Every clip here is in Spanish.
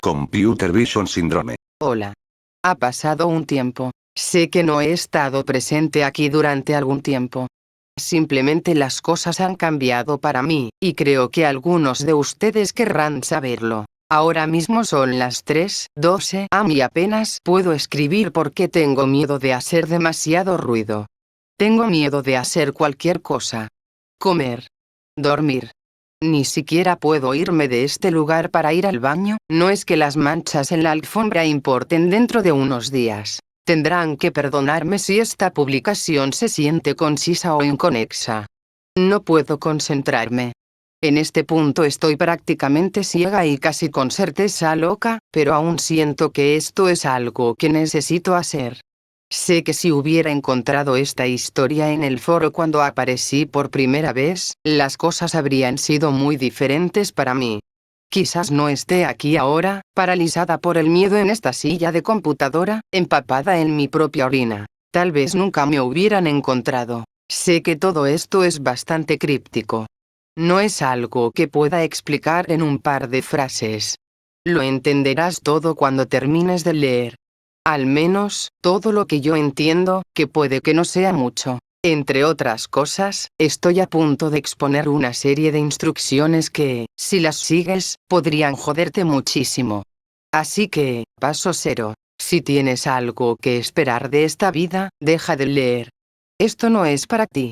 Computer Vision Syndrome. Hola. Ha pasado un tiempo. Sé que no he estado presente aquí durante algún tiempo. Simplemente las cosas han cambiado para mí, y creo que algunos de ustedes querrán saberlo. Ahora mismo son las 3:12 am y apenas puedo escribir porque tengo miedo de hacer demasiado ruido. Tengo miedo de hacer cualquier cosa. Comer. Dormir. Ni siquiera puedo irme de este lugar para ir al baño. No es que las manchas en la alfombra importen dentro de unos días. Tendrán que perdonarme si esta publicación se siente concisa o inconexa. No puedo concentrarme. En este punto estoy prácticamente ciega y casi con certeza loca, pero aún siento que esto es algo que necesito hacer. Sé que si hubiera encontrado esta historia en el foro cuando aparecí por primera vez, las cosas habrían sido muy diferentes para mí. Quizás no esté aquí ahora, paralizada por el miedo en esta silla de computadora, empapada en mi propia orina. Tal vez nunca me hubieran encontrado. Sé que todo esto es bastante críptico. No es algo que pueda explicar en un par de frases. Lo entenderás todo cuando termines de leer. Al menos, todo lo que yo entiendo, que puede que no sea mucho. Entre otras cosas, estoy a punto de exponer una serie de instrucciones que, si las sigues, podrían joderte muchísimo. Así que, paso 0. Si tienes algo que esperar de esta vida, deja de leer. Esto no es para ti.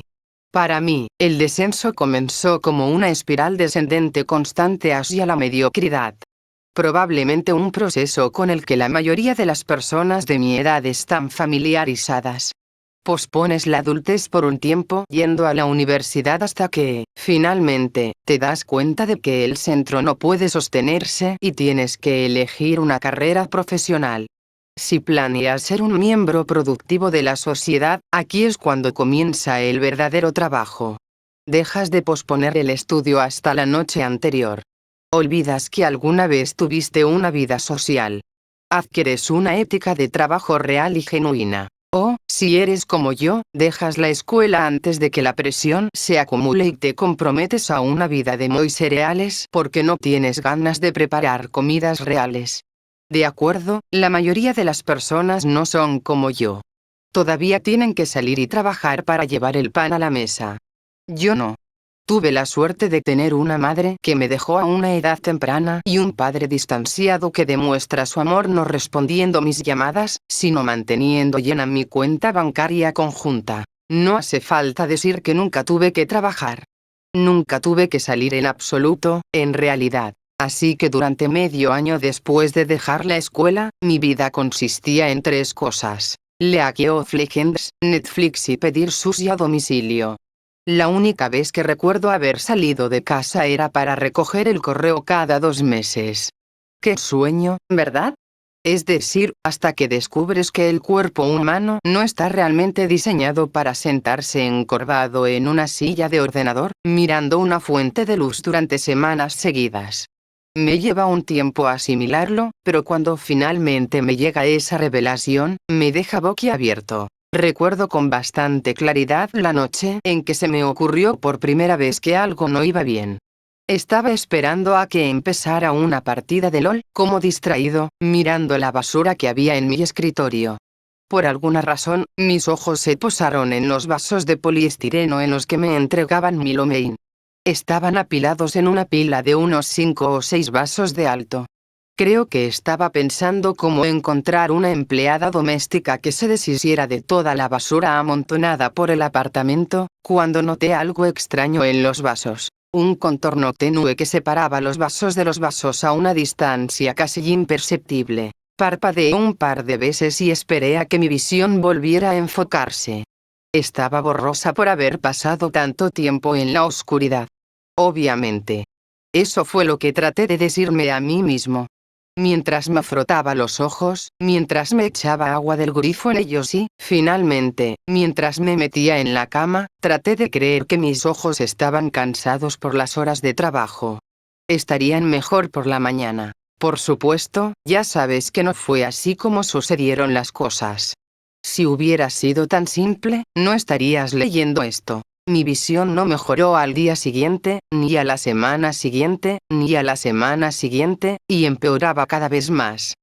Para mí, el descenso comenzó como una espiral descendente constante hacia la mediocridad. Probablemente un proceso con el que la mayoría de las personas de mi edad están familiarizadas. Pospones la adultez por un tiempo yendo a la universidad hasta que, finalmente, te das cuenta de que el centro no puede sostenerse y tienes que elegir una carrera profesional. Si planeas ser un miembro productivo de la sociedad, aquí es cuando comienza el verdadero trabajo. Dejas de posponer el estudio hasta la noche anterior. Olvidas que alguna vez tuviste una vida social. Adquieres una ética de trabajo real y genuina. O, si eres como yo, dejas la escuela antes de que la presión se acumule y te comprometes a una vida de muy cereales porque no tienes ganas de preparar comidas reales. De acuerdo, la mayoría de las personas no son como yo. Todavía tienen que salir y trabajar para llevar el pan a la mesa. Yo no. Tuve la suerte de tener una madre que me dejó a una edad temprana y un padre distanciado que demuestra su amor no respondiendo mis llamadas, sino manteniendo llena mi cuenta bancaria conjunta. No hace falta decir que nunca tuve que trabajar. Nunca tuve que salir en absoluto, en realidad. Así que durante medio año después de dejar la escuela, mi vida consistía en 3 cosas: League of Legends, Netflix y pedir sushi a domicilio. La única vez que recuerdo haber salido de casa era para recoger el correo cada 2 meses. Qué sueño, ¿verdad? Es decir, hasta que descubres que el cuerpo humano no está realmente diseñado para sentarse encorvado en una silla de ordenador, mirando una fuente de luz durante semanas seguidas. Me lleva un tiempo asimilarlo, pero cuando finalmente me llega esa revelación, me deja boquiabierto. Recuerdo con bastante claridad la noche en que se me ocurrió por primera vez que algo no iba bien. Estaba esperando a que empezara una partida de LOL, como distraído, mirando la basura que había en mi escritorio. Por alguna razón, mis ojos se posaron en los vasos de poliestireno en los que me entregaban mi lo mein. Estaban apilados en una pila de unos 5 o 6 vasos de alto. Creo que estaba pensando cómo encontrar una empleada doméstica que se deshiciera de toda la basura amontonada por el apartamento, cuando noté algo extraño en los vasos. Un contorno tenue que separaba los vasos de los vasos a una distancia casi imperceptible. Parpadeé un par de veces y esperé a que mi visión volviera a enfocarse. Estaba borrosa por haber pasado tanto tiempo en la oscuridad. Obviamente. Eso fue lo que traté de decirme a mí mismo. Mientras me frotaba los ojos, mientras me echaba agua del grifo en ellos y, finalmente, mientras me metía en la cama, traté de creer que mis ojos estaban cansados por las horas de trabajo. Estarían mejor por la mañana. Por supuesto, ya sabes que no fue así como sucedieron las cosas. Si hubiera sido tan simple, no estarías leyendo esto. Mi visión no mejoró al día siguiente, ni a la semana siguiente, ni a la semana siguiente, y empeoraba cada vez más.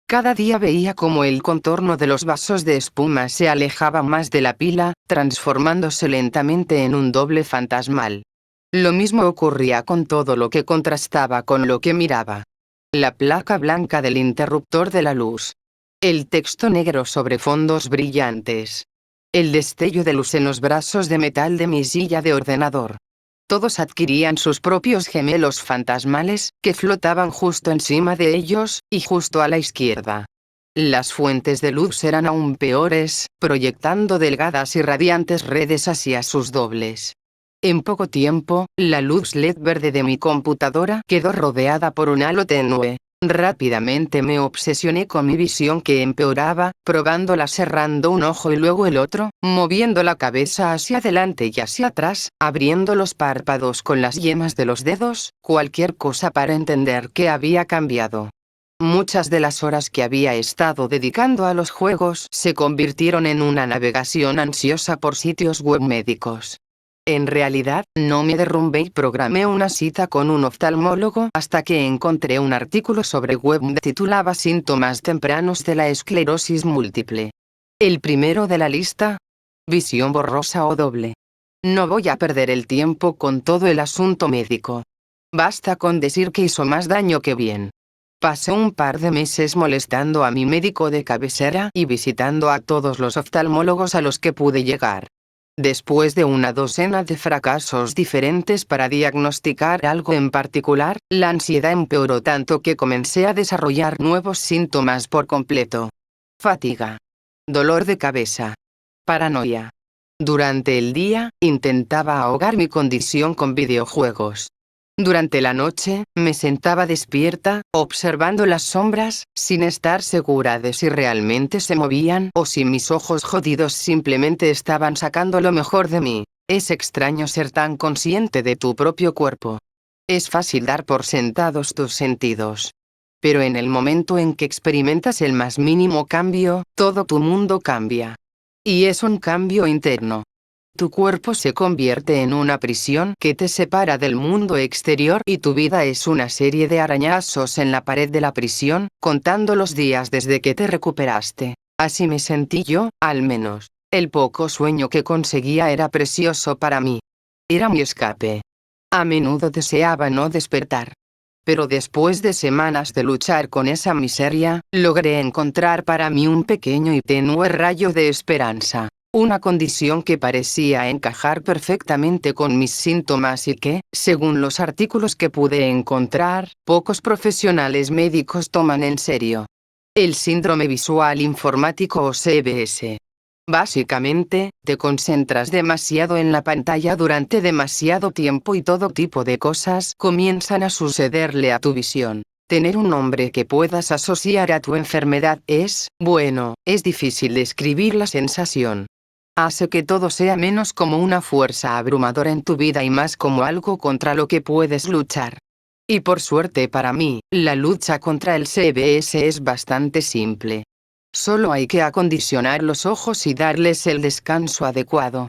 Cada día veía como el contorno de los vasos de espuma se alejaba más de la pila, transformándose lentamente en un doble fantasmal. Lo mismo ocurría con todo lo que contrastaba con lo que miraba. La placa blanca del interruptor de la luz. El texto negro sobre fondos brillantes. El destello de luz en los brazos de metal de mi silla de ordenador. Todos adquirían sus propios gemelos fantasmales, que flotaban justo encima de ellos, y justo a la izquierda. Las fuentes de luz eran aún peores, proyectando delgadas y radiantes redes hacia sus dobles. En poco tiempo, la luz LED verde de mi computadora quedó rodeada por un halo tenue. Rápidamente me obsesioné con mi visión que empeoraba, probándola cerrando un ojo y luego el otro, moviendo la cabeza hacia adelante y hacia atrás, abriendo los párpados con las yemas de los dedos, cualquier cosa para entender qué había cambiado. Muchas de las horas que había estado dedicando a los juegos se convirtieron en una navegación ansiosa por sitios web médicos. En realidad, no me derrumbé y programé una cita con un oftalmólogo hasta que encontré un artículo sobre web que titulaba Síntomas tempranos de la esclerosis múltiple. El primero de la lista: visión borrosa o doble. No voy a perder el tiempo con todo el asunto médico. Basta con decir que hizo más daño que bien. Pasé un par de meses molestando a mi médico de cabecera y visitando a todos los oftalmólogos a los que pude llegar. Después de una docena de fracasos diferentes para diagnosticar algo en particular, la ansiedad empeoró tanto que comencé a desarrollar nuevos síntomas por completo. Fatiga. Dolor de cabeza. Paranoia. Durante el día, intentaba ahogar mi condición con videojuegos. Durante la noche, me sentaba despierta, observando las sombras, sin estar segura de si realmente se movían o si mis ojos jodidos simplemente estaban sacando lo mejor de mí. Es extraño ser tan consciente de tu propio cuerpo. Es fácil dar por sentados tus sentidos. Pero en el momento en que experimentas el más mínimo cambio, todo tu mundo cambia. Y es un cambio interno. Tu cuerpo se convierte en una prisión que te separa del mundo exterior y tu vida es una serie de arañazos en la pared de la prisión, contando los días desde que te recuperaste. Así me sentí yo, al menos. El poco sueño que conseguía era precioso para mí. Era mi escape. A menudo deseaba no despertar. Pero después de semanas de luchar con esa miseria, logré encontrar para mí un pequeño y tenue rayo de esperanza. Una condición que parecía encajar perfectamente con mis síntomas y que, según los artículos que pude encontrar, pocos profesionales médicos toman en serio. El síndrome visual informático o CVS. Básicamente, te concentras demasiado en la pantalla durante demasiado tiempo y todo tipo de cosas comienzan a sucederle a tu visión. Tener un nombre que puedas asociar a tu enfermedad es, bueno, es difícil describir la sensación. Hace que todo sea menos como una fuerza abrumadora en tu vida y más como algo contra lo que puedes luchar. Y por suerte para mí, la lucha contra el CVS es bastante simple. Solo hay que acondicionar los ojos y darles el descanso adecuado.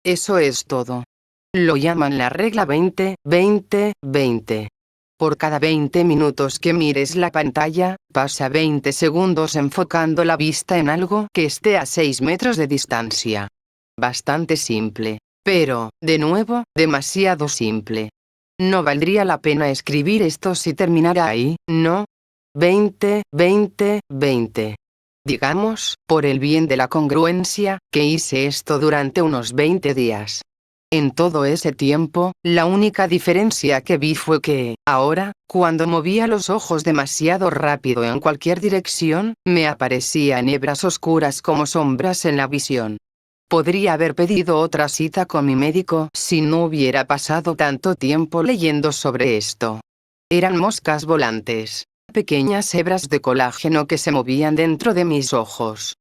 Eso es todo. Lo llaman la regla 20-20-20. Por cada 20 minutos que mires la pantalla, pasa 20 segundos enfocando la vista en algo que esté a 6 metros de distancia. Bastante simple. Pero, de nuevo, demasiado simple. No valdría la pena escribir esto si terminara ahí, ¿no? 20-20-20. Digamos, por el bien de la congruencia, que hice esto durante unos 20 días. En todo ese tiempo, la única diferencia que vi fue que, ahora, cuando movía los ojos demasiado rápido en cualquier dirección, me aparecían hebras oscuras como sombras en la visión. Podría haber pedido otra cita con mi médico si no hubiera pasado tanto tiempo leyendo sobre esto. Eran moscas volantes, pequeñas hebras de colágeno que se movían dentro de mis ojos.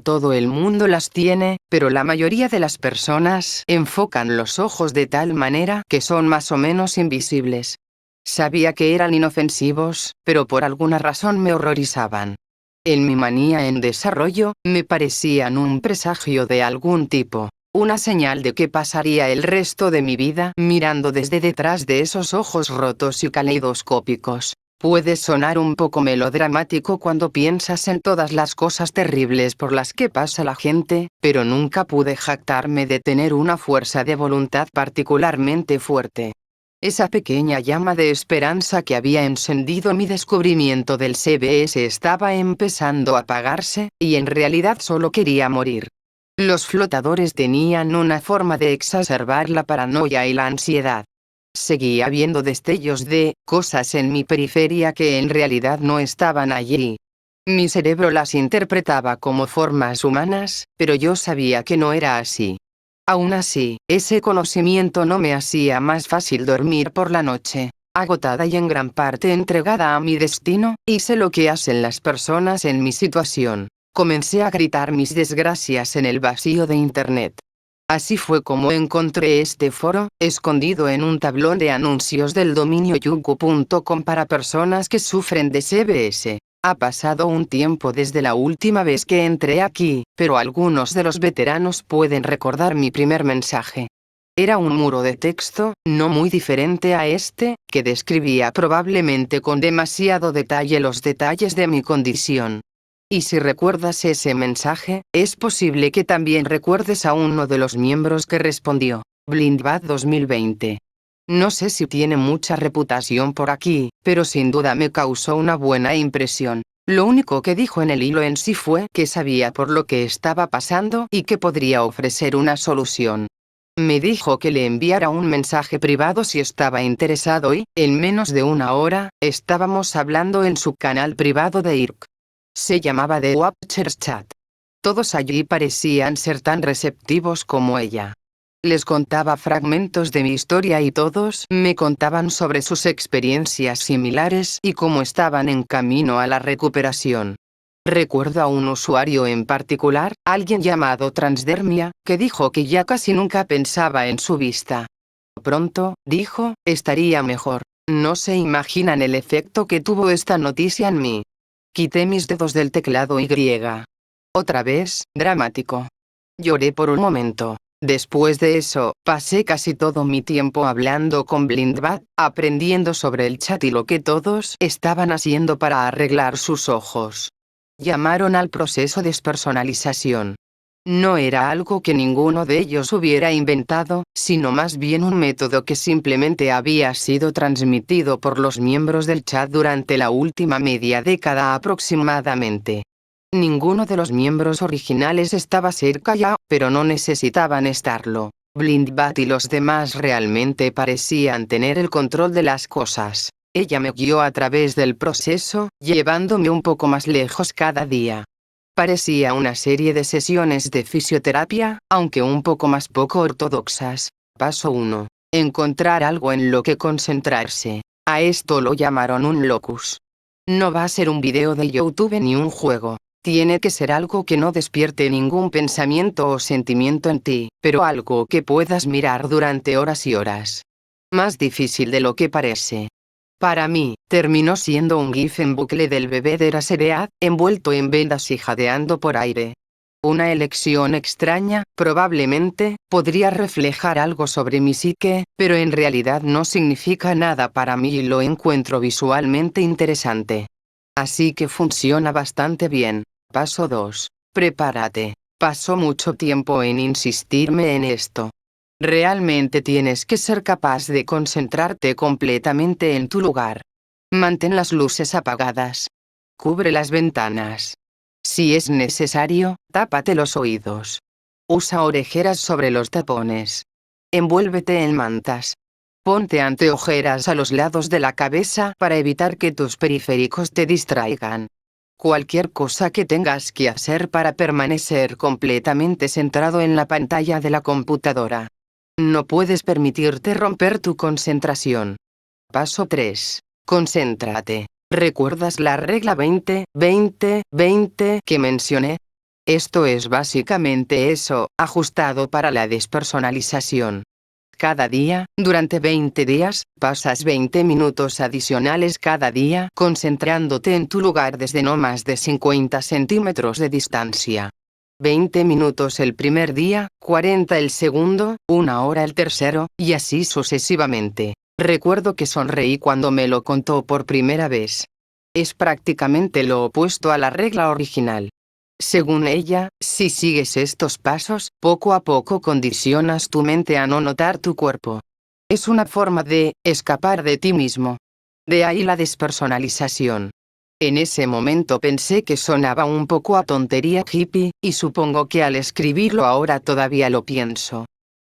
Todo el mundo las tiene, pero la mayoría de las personas enfocan los ojos de tal manera que son más o menos invisibles. Sabía que eran inofensivos, pero por alguna razón me horrorizaban. En mi manía en desarrollo, me parecían un presagio de algún tipo. Una señal de que pasaría el resto de mi vida mirando desde detrás de esos ojos rotos y caleidoscópicos. Puede sonar un poco melodramático cuando piensas en todas las cosas terribles por las que pasa la gente, pero nunca pude jactarme de tener una fuerza de voluntad particularmente fuerte. Esa pequeña llama de esperanza que había encendido mi descubrimiento del CBS estaba empezando a apagarse, y en realidad solo quería morir. Los flotadores tenían una forma de exacerbar la paranoia y la ansiedad. Seguía viendo destellos de cosas en mi periferia que en realidad no estaban allí. Mi cerebro las interpretaba como formas humanas, pero yo sabía que no era así. Aún así, ese conocimiento no me hacía más fácil dormir por la noche. Agotada y en gran parte entregada a mi destino, hice lo que hacen las personas en mi situación. Comencé a gritar mis desgracias en el vacío de Internet. Así fue como encontré este foro, escondido en un tablón de anuncios del dominio yuku.com para personas que sufren de CBS. Ha pasado un tiempo desde la última vez que entré aquí, pero algunos de los veteranos pueden recordar mi primer mensaje. Era un muro de texto, no muy diferente a este, que describía probablemente con demasiado detalle los detalles de mi condición. Y si recuerdas ese mensaje, es posible que también recuerdes a uno de los miembros que respondió. Blindbad 2020. No sé si tiene mucha reputación por aquí, pero sin duda me causó una buena impresión. Lo único que dijo en el hilo en sí fue que sabía por lo que estaba pasando y que podría ofrecer una solución. Me dijo que le enviara un mensaje privado si estaba interesado y, en menos de una hora, estábamos hablando en su canal privado de IRC. Se llamaba The Watchers Chat. Todos allí parecían ser tan receptivos como ella. Les contaba fragmentos de mi historia y todos me contaban sobre sus experiencias similares y cómo estaban en camino a la recuperación. Recuerdo a un usuario en particular, alguien llamado Transdermia, que dijo que ya casi nunca pensaba en su vista. Pronto, dijo, estaría mejor. No se imaginan el efecto que tuvo esta noticia en mí. Quité mis dedos del teclado y. Otra vez, dramático. Lloré por un momento. Después de eso, pasé casi todo mi tiempo hablando con Blindbad, aprendiendo sobre el chat y lo que todos estaban haciendo para arreglar sus ojos. Llamaron al proceso despersonalización. No era algo que ninguno de ellos hubiera inventado, sino más bien un método que simplemente había sido transmitido por los miembros del chat durante la última media década aproximadamente. Ninguno de los miembros originales estaba cerca ya, pero no necesitaban estarlo. Blindbad y los demás realmente parecían tener el control de las cosas. Ella me guió a través del proceso, llevándome un poco más lejos cada día. Parecía una serie de sesiones de fisioterapia, aunque un poco más poco ortodoxas. Paso 1. Encontrar algo en lo que concentrarse. A esto lo llamaron un locus. No va a ser un video de YouTube ni un juego. Tiene que ser algo que no despierte ningún pensamiento o sentimiento en ti, pero algo que puedas mirar durante horas y horas. Más difícil de lo que parece. Para mí, terminó siendo un GIF en bucle del bebé de Eraserhead, envuelto en vendas y jadeando por aire. Una elección extraña, probablemente, podría reflejar algo sobre mi psique, pero en realidad no significa nada para mí y lo encuentro visualmente interesante. Así que funciona bastante bien. Paso 2. Prepárate. Pasó mucho tiempo en insistirme en esto. Realmente tienes que ser capaz de concentrarte completamente en tu lugar. Mantén las luces apagadas. Cubre las ventanas. Si es necesario, tápate los oídos. Usa orejeras sobre los tapones. Envuélvete en mantas. Ponte anteojeras a los lados de la cabeza para evitar que tus periféricos te distraigan. Cualquier cosa que tengas que hacer para permanecer completamente centrado en la pantalla de la computadora. No puedes permitirte romper tu concentración. Paso 3. Concéntrate. ¿Recuerdas la regla 20-20-20 que mencioné? Esto es básicamente eso, ajustado para la despersonalización. Cada día, durante 20 días, pasas 20 minutos adicionales cada día concentrándote en tu lugar desde no más de 50 centímetros de distancia. 20 minutos el primer día, 40 el segundo, 1 hora el tercero, y así sucesivamente. Recuerdo que sonreí cuando me lo contó por primera vez. Es prácticamente lo opuesto a la regla original. Según ella, si sigues estos pasos, poco a poco condicionas tu mente a no notar tu cuerpo. Es una forma de escapar de ti mismo. De ahí la despersonalización. En ese momento pensé que sonaba un poco a tontería hippie, y supongo que al escribirlo ahora todavía lo pienso.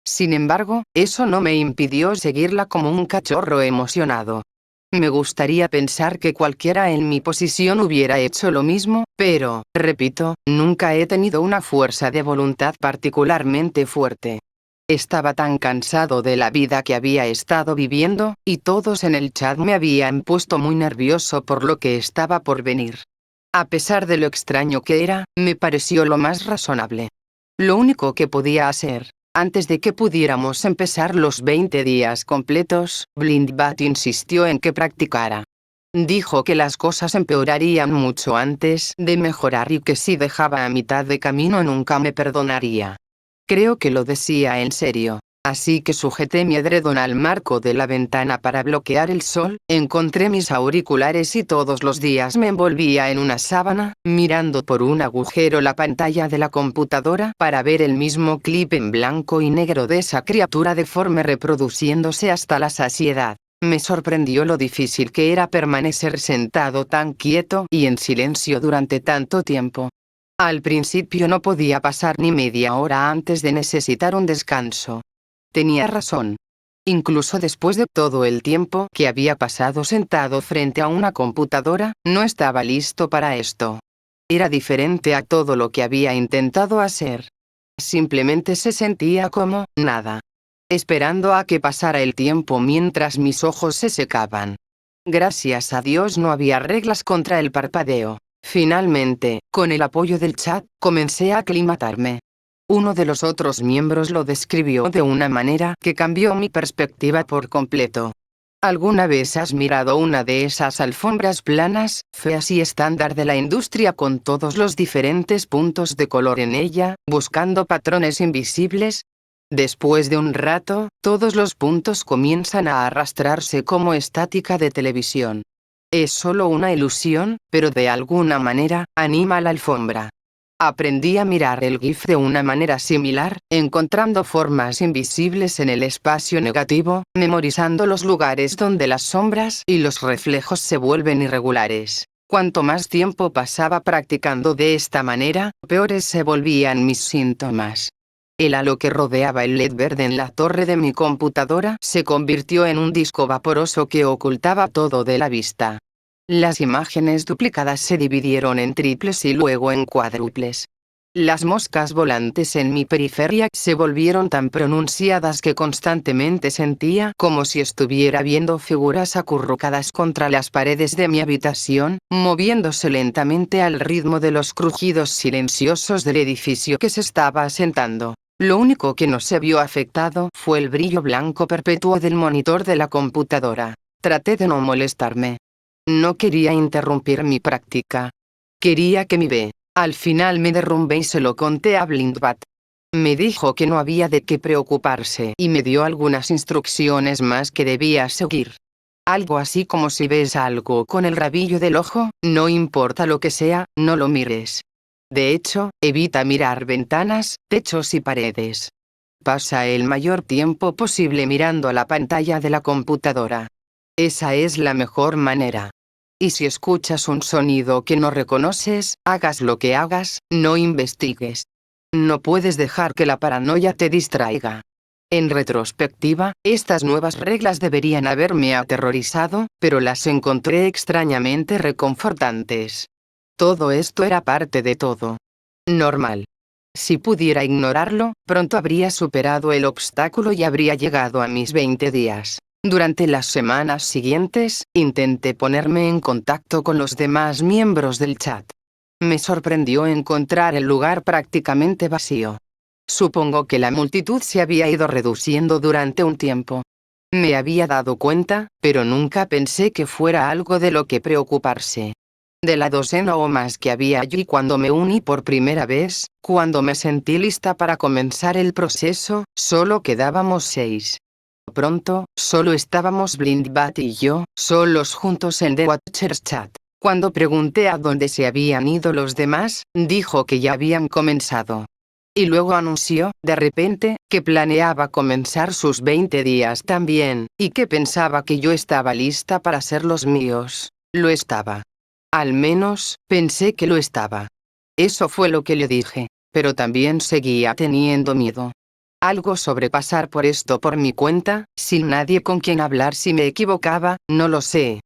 Sin embargo, eso no me impidió seguirla como un cachorro emocionado. Me gustaría pensar que cualquiera en mi posición hubiera hecho lo mismo, pero, repito, nunca he tenido una fuerza de voluntad particularmente fuerte. Estaba tan cansado de la vida que había estado viviendo, y todos en el chat me habían puesto muy nervioso por lo que estaba por venir. A pesar de lo extraño que era, me pareció lo más razonable. Lo único que podía hacer. Antes de que pudiéramos empezar los 20 días completos, Blindbat insistió en que practicara. Dijo que las cosas empeorarían mucho antes de mejorar y que si dejaba a mitad de camino nunca me perdonaría. Creo que lo decía en serio. Así que sujeté mi edredón al marco de la ventana para bloquear el sol, encontré mis auriculares y todos los días me envolvía en una sábana, mirando por un agujero la pantalla de la computadora para ver el mismo clip en blanco y negro de esa criatura deforme reproduciéndose hasta la saciedad. Me sorprendió lo difícil que era permanecer sentado tan quieto y en silencio durante tanto tiempo. Al principio no podía pasar ni media hora antes de necesitar un descanso. Tenía razón. Incluso después de todo el tiempo que había pasado sentado frente a una computadora, no estaba listo para esto. Era diferente a todo lo que había intentado hacer. Simplemente se sentía como nada. Esperando a que pasara el tiempo mientras mis ojos se secaban. Gracias a Dios no había reglas contra el parpadeo. Finalmente, con el apoyo del chat, comencé a aclimatarme. Uno de los otros miembros lo describió de una manera que cambió mi perspectiva por completo. ¿Alguna vez has mirado una de esas alfombras planas, feas y estándar de la industria con todos los diferentes puntos de color en ella, buscando patrones invisibles? Después de un rato, todos los puntos comienzan a arrastrarse como estática de televisión. Es solo una ilusión, pero de alguna manera, anima la alfombra. Aprendí a mirar el GIF de una manera similar, encontrando formas invisibles en el espacio negativo, memorizando los lugares donde las sombras y los reflejos se vuelven irregulares. Cuanto más tiempo pasaba practicando de esta manera, peores se volvían mis síntomas. El halo que rodeaba el LED verde en la torre de mi computadora se convirtió en un disco vaporoso que ocultaba todo de la vista. Las imágenes duplicadas se dividieron en triples y luego en cuádruples. Las moscas volantes en mi periferia se volvieron tan pronunciadas que constantemente sentía como si estuviera viendo figuras acurrucadas contra las paredes de mi habitación, moviéndose lentamente al ritmo de los crujidos silenciosos del edificio que se estaba asentando. Lo único que no se vio afectado fue el brillo blanco perpetuo del monitor de la computadora. Traté de no molestarme. No quería interrumpir mi práctica. Quería que mi B. Al final me derrumbé y se lo conté a Blindbat. Me dijo que no había de qué preocuparse y me dio algunas instrucciones más que debía seguir. Algo así como si ves algo con el rabillo del ojo, no importa lo que sea, no lo mires. De hecho, evita mirar ventanas, techos y paredes. Pasa el mayor tiempo posible mirando a la pantalla de la computadora. Esa es la mejor manera. Y si escuchas un sonido que no reconoces, hagas lo que hagas, no investigues. No puedes dejar que la paranoia te distraiga. En retrospectiva, estas nuevas reglas deberían haberme aterrorizado, pero las encontré extrañamente reconfortantes. Todo esto era parte de todo. Normal. Si pudiera ignorarlo, pronto habría superado el obstáculo y habría llegado a mis 20 días. Durante las semanas siguientes, intenté ponerme en contacto con los demás miembros del chat. Me sorprendió encontrar el lugar prácticamente vacío. Supongo que la multitud se había ido reduciendo durante un tiempo. Me había dado cuenta, pero nunca pensé que fuera algo de lo que preocuparse. De la docena o más que había allí cuando me uní por primera vez, cuando me sentí lista para comenzar el proceso, solo quedábamos 6. Pronto, solo estábamos Blindbat y yo, solos juntos en The Watchers Chat. Cuando pregunté a dónde se habían ido los demás, dijo que ya habían comenzado. Y luego anunció, de repente, que planeaba comenzar sus 20 días también, y que pensaba que yo estaba lista para ser los míos. Lo estaba. Al menos, pensé que lo estaba. Eso fue lo que le dije, pero también seguía teniendo miedo. Algo sobre pasar por esto por mi cuenta, sin nadie con quien hablar si me equivocaba, no lo sé.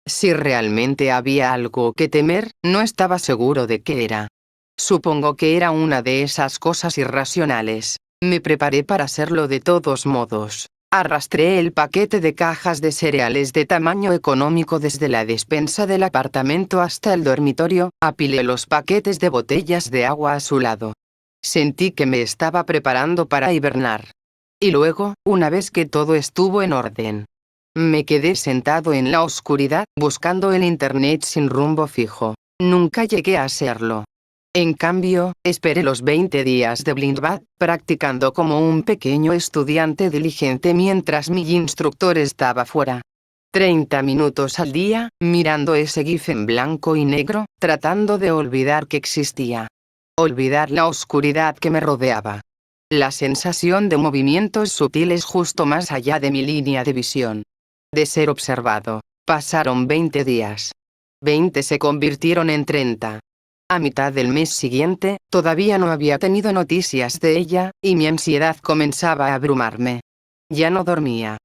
Si realmente había algo que temer, no estaba seguro de qué era. Supongo que era una de esas cosas irracionales. Me preparé para hacerlo de todos modos. Arrastré el paquete de cajas de cereales de tamaño económico desde la despensa del apartamento hasta el dormitorio, apilé los paquetes de botellas de agua a su lado. Sentí que me estaba preparando para hibernar. Y luego, una vez que todo estuvo en orden, me quedé sentado en la oscuridad, buscando el internet sin rumbo fijo. Nunca llegué a hacerlo. En cambio, esperé los 20 días de Blindbat, practicando como un pequeño estudiante diligente mientras mi instructor estaba fuera. 30 minutos al día, mirando ese GIF en blanco y negro, tratando de olvidar que existía. Olvidar la oscuridad que me rodeaba. La sensación de movimientos sutiles justo más allá de mi línea de visión. De ser observado. Pasaron 20 días. 20 se convirtieron en 30. A mitad del mes siguiente, todavía no había tenido noticias de ella, y mi ansiedad comenzaba a abrumarme. Ya no dormía.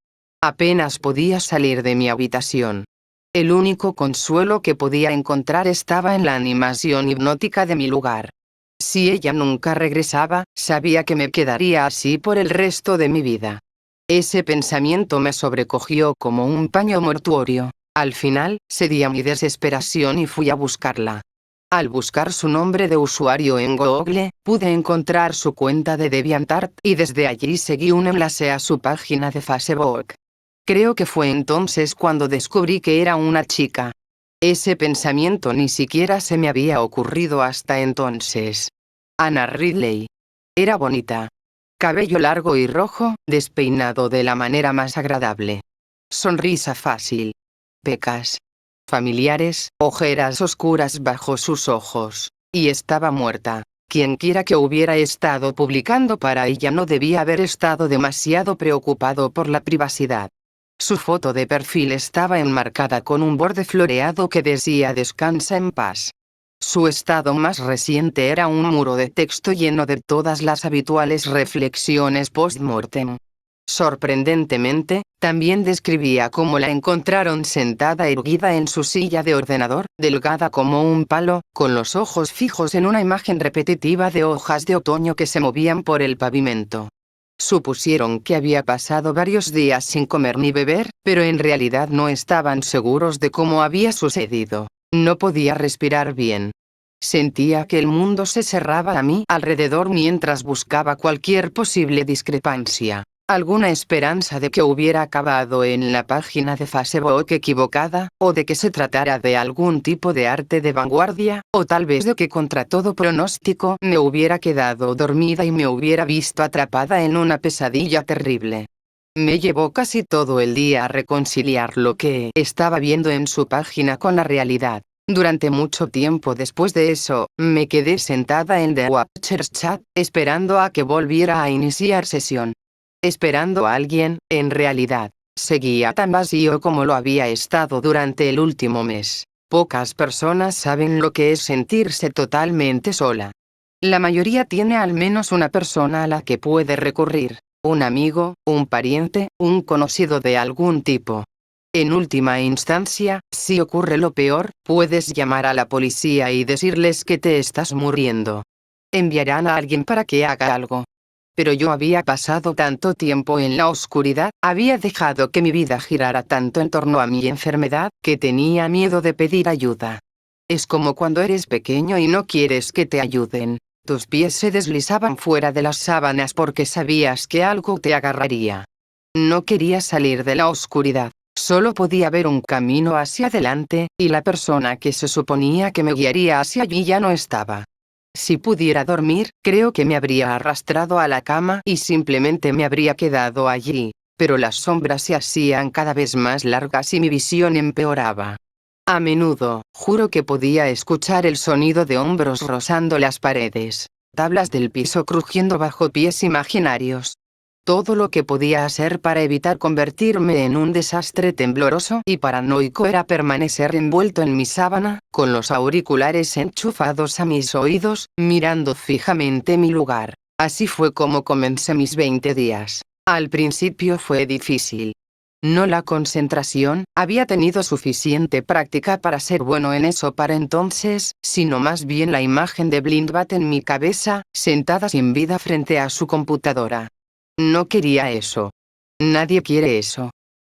Apenas podía salir de mi habitación. El único consuelo que podía encontrar estaba en la animación hipnótica de mi lugar. Si ella nunca regresaba, sabía que me quedaría así por el resto de mi vida. Ese pensamiento me sobrecogió como un paño mortuorio. Al final, cedí a mi desesperación y fui a buscarla. Al buscar su nombre de usuario en Google, pude encontrar su cuenta de DeviantArt y desde allí seguí un enlace a su página de Facebook. Creo que fue entonces cuando descubrí que era una chica. Ese pensamiento ni siquiera se me había ocurrido hasta entonces. Anna Ridley. Era bonita. Cabello largo y rojo, despeinado de la manera más agradable. Sonrisa fácil. Pecas familiares, ojeras oscuras bajo sus ojos. Y estaba muerta. Quienquiera que hubiera estado publicando para ella no debía haber estado demasiado preocupado por la privacidad. Su foto de perfil estaba enmarcada con un borde floreado que decía "Descansa en paz". Su estado más reciente era un muro de texto lleno de todas las habituales reflexiones post-mortem. Sorprendentemente, también describía cómo la encontraron sentada erguida en su silla de ordenador, delgada como un palo, con los ojos fijos en una imagen repetitiva de hojas de otoño que se movían por el pavimento. Supusieron que había pasado varios días sin comer ni beber, pero en realidad no estaban seguros de cómo había sucedido. No podía respirar bien. Sentía que el mundo se cerraba a mi alrededor mientras buscaba cualquier posible discrepancia. Alguna esperanza de que hubiera acabado en la página de Facebook equivocada, o de que se tratara de algún tipo de arte de vanguardia, o tal vez de que contra todo pronóstico me hubiera quedado dormida y me hubiera visto atrapada en una pesadilla terrible. Me llevó casi todo el día a reconciliar lo que estaba viendo en su página con la realidad. Durante mucho tiempo después de eso, me quedé sentada en The Watchers Chat, esperando a que volviera a iniciar sesión. Esperando a alguien, en realidad, seguía tan vacío como lo había estado durante el último mes. Pocas personas saben lo que es sentirse totalmente sola. La mayoría tiene al menos una persona a la que puede recurrir, un amigo, un pariente, un conocido de algún tipo. En última instancia, si ocurre lo peor, puedes llamar a la policía y decirles que te estás muriendo. Enviarán a alguien para que haga algo. Pero yo había pasado tanto tiempo en la oscuridad, había dejado que mi vida girara tanto en torno a mi enfermedad, que tenía miedo de pedir ayuda. Es como cuando eres pequeño y no quieres que te ayuden. Tus pies se deslizaban fuera de las sábanas porque sabías que algo te agarraría. No quería salir de la oscuridad. Solo podía ver un camino hacia adelante, y la persona que se suponía que me guiaría hacia allí ya no estaba. Si pudiera dormir, creo que me habría arrastrado a la cama y simplemente me habría quedado allí, pero las sombras se hacían cada vez más largas y mi visión empeoraba. A menudo, juro que podía escuchar el sonido de hombros rozando las paredes, tablas del piso crujiendo bajo pies imaginarios. Todo lo que podía hacer para evitar convertirme en un desastre tembloroso y paranoico era permanecer envuelto en mi sábana, con los auriculares enchufados a mis oídos, mirando fijamente mi lugar. Así fue como comencé mis 20 días. Al principio fue difícil. No la concentración, había tenido suficiente práctica para ser bueno en eso para entonces, sino más bien la imagen de Blindbat en mi cabeza, sentada sin vida frente a su computadora. No quería eso. Nadie quiere eso.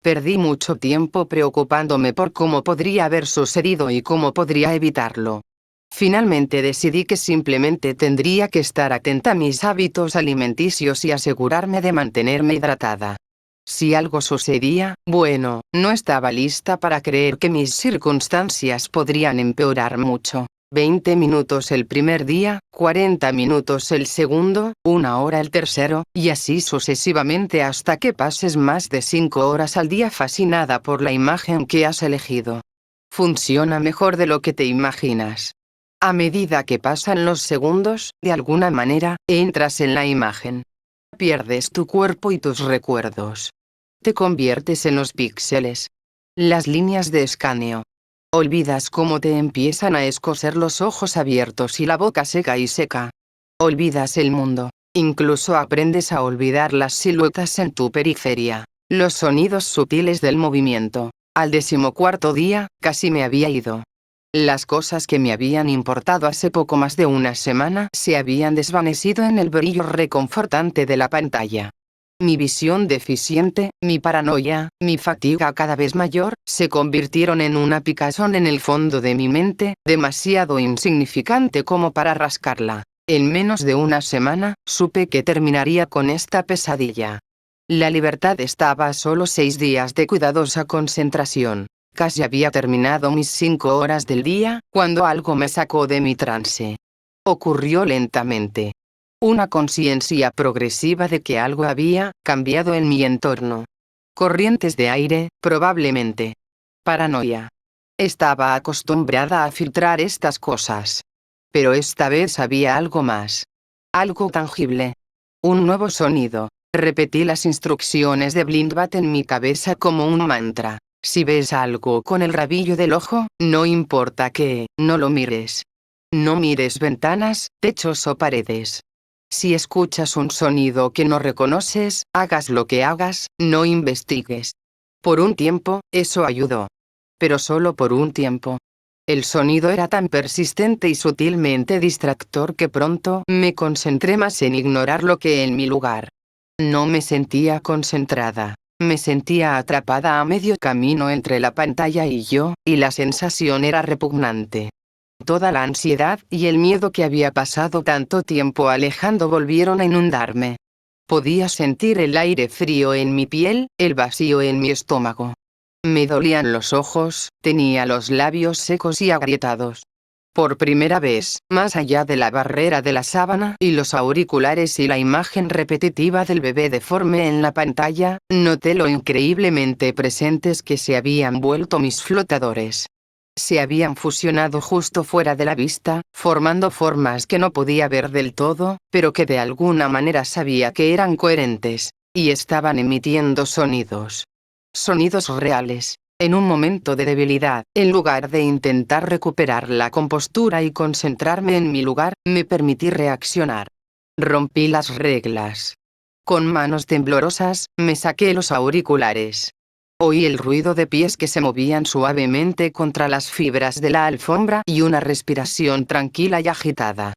Perdí mucho tiempo preocupándome por cómo podría haber sucedido y cómo podría evitarlo. Finalmente decidí que simplemente tendría que estar atenta a mis hábitos alimenticios y asegurarme de mantenerme hidratada. Si algo sucedía, bueno, no estaba lista para creer que mis circunstancias podrían empeorar mucho. 20 minutos el primer día, 40 minutos el segundo, 1 hora el tercero, y así sucesivamente hasta que pases más de 5 horas al día fascinada por la imagen que has elegido. Funciona mejor de lo que te imaginas. A medida que pasan los segundos, de alguna manera, entras en la imagen. Pierdes tu cuerpo y tus recuerdos. Te conviertes en los píxeles. Las líneas de escaneo. Olvidas cómo te empiezan a escocer los ojos abiertos y la boca seca y seca. Olvidas el mundo. Incluso aprendes a olvidar las siluetas en tu periferia. Los sonidos sutiles del movimiento. Al 14º día, casi me había ido. Las cosas que me habían importado hace poco más de una semana se habían desvanecido en el brillo reconfortante de la pantalla. Mi visión deficiente, mi paranoia, mi fatiga cada vez mayor, se convirtieron en una picazón en el fondo de mi mente, demasiado insignificante como para rascarla. En menos de una semana, supe que terminaría con esta pesadilla. La libertad estaba a solo 6 días de cuidadosa concentración. Casi había terminado mis 5 horas del día, cuando algo me sacó de mi trance. Ocurrió lentamente. Una conciencia progresiva de que algo había cambiado en mi entorno. Corrientes de aire, probablemente. Paranoia. Estaba acostumbrada a filtrar estas cosas. Pero esta vez había algo más. Algo tangible. Un nuevo sonido. Repetí las instrucciones de Blindbat en mi cabeza como un mantra. Si ves algo con el rabillo del ojo, no importa qué, no lo mires. No mires ventanas, techos o paredes. Si escuchas un sonido que no reconoces, hagas lo que hagas, no investigues. Por un tiempo, eso ayudó. Pero solo por un tiempo. El sonido era tan persistente y sutilmente distractor que pronto me concentré más en ignorarlo que en mi lugar. No me sentía concentrada. Me sentía atrapada a medio camino entre la pantalla y yo, y la sensación era repugnante. Toda la ansiedad y el miedo que había pasado tanto tiempo alejando volvieron a inundarme. Podía sentir el aire frío en mi piel, el vacío en mi estómago. Me dolían los ojos, tenía los labios secos y agrietados. Por primera vez, más allá de la barrera de la sábana y los auriculares y la imagen repetitiva del bebé deforme en la pantalla, noté lo increíblemente presentes que se habían vuelto mis flotadores. Se habían fusionado justo fuera de la vista, formando formas que no podía ver del todo, pero que de alguna manera sabía que eran coherentes, y estaban emitiendo sonidos. Sonidos reales. En un momento de debilidad, en lugar de intentar recuperar la compostura y concentrarme en mi lugar, me permití reaccionar. Rompí las reglas. Con manos temblorosas, me saqué los auriculares. Oí el ruido de pies que se movían suavemente contra las fibras de la alfombra y una respiración tranquila y agitada.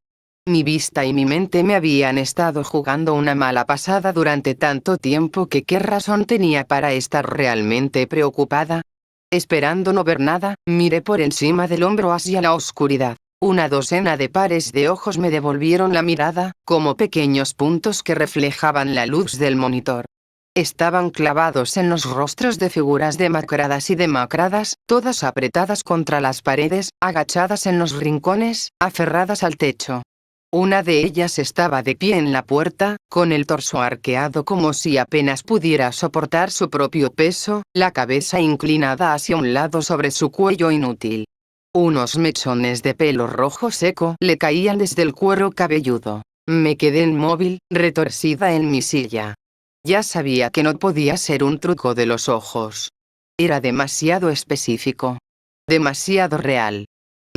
Mi vista y mi mente me habían estado jugando una mala pasada durante tanto tiempo que qué razón tenía para estar realmente preocupada. Esperando no ver nada, miré por encima del hombro hacia la oscuridad. Una docena de pares de ojos me devolvieron la mirada, como pequeños puntos que reflejaban la luz del monitor. estaban clavados en los rostros de figuras demacradas y demacradas, todas apretadas contra las paredes, agachadas en los rincones, aferradas al techo. Una de ellas estaba de pie en la puerta, con el torso arqueado como si apenas pudiera soportar su propio peso, la cabeza inclinada hacia un lado sobre su cuello inútil. Unos mechones de pelo rojo seco le caían desde el cuero cabelludo. Me quedé inmóvil, retorcida en mi silla. Ya sabía que no podía ser un truco de los ojos. Era demasiado específico. Demasiado real.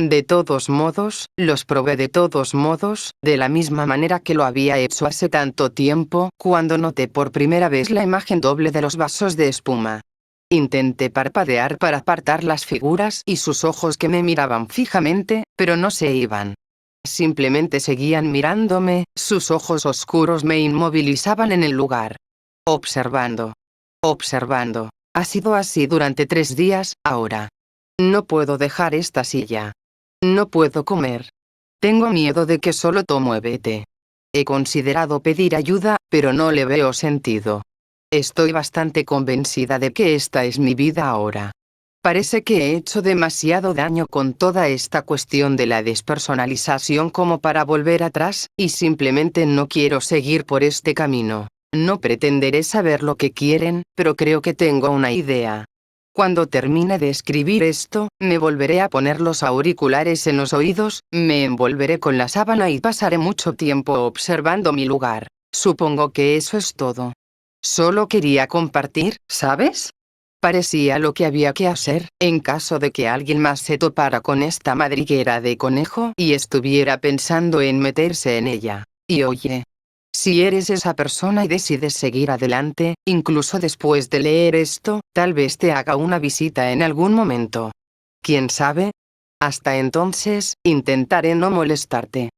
De todos modos, los probé de todos modos, de la misma manera que lo había hecho hace tanto tiempo, cuando noté por primera vez la imagen doble de los vasos de espuma. Intenté parpadear para apartar las figuras y sus ojos que me miraban fijamente, pero no se iban. Simplemente seguían mirándome, sus ojos oscuros me inmovilizaban en el lugar. Observando. Observando. Ha sido así durante 3 días, ahora. No puedo dejar esta silla. No puedo comer. Tengo miedo de que solo tome té. He considerado pedir ayuda, pero no le veo sentido. Estoy bastante convencida de que esta es mi vida ahora. Parece que he hecho demasiado daño con toda esta cuestión de la despersonalización como para volver atrás, y simplemente no quiero seguir por este camino. No pretenderé saber lo que quieren, pero creo que tengo una idea. Cuando termine de escribir esto, me volveré a poner los auriculares en los oídos, me envolveré con la sábana y pasaré mucho tiempo observando mi lugar. Supongo que eso es todo. Solo quería compartir, ¿sabes? Parecía lo que había que hacer, en caso de que alguien más se topara con esta madriguera de conejo y estuviera pensando en meterse en ella. Y oye, si eres esa persona y decides seguir adelante, incluso después de leer esto, tal vez te haga una visita en algún momento. ¿Quién sabe? Hasta entonces, intentaré no molestarte.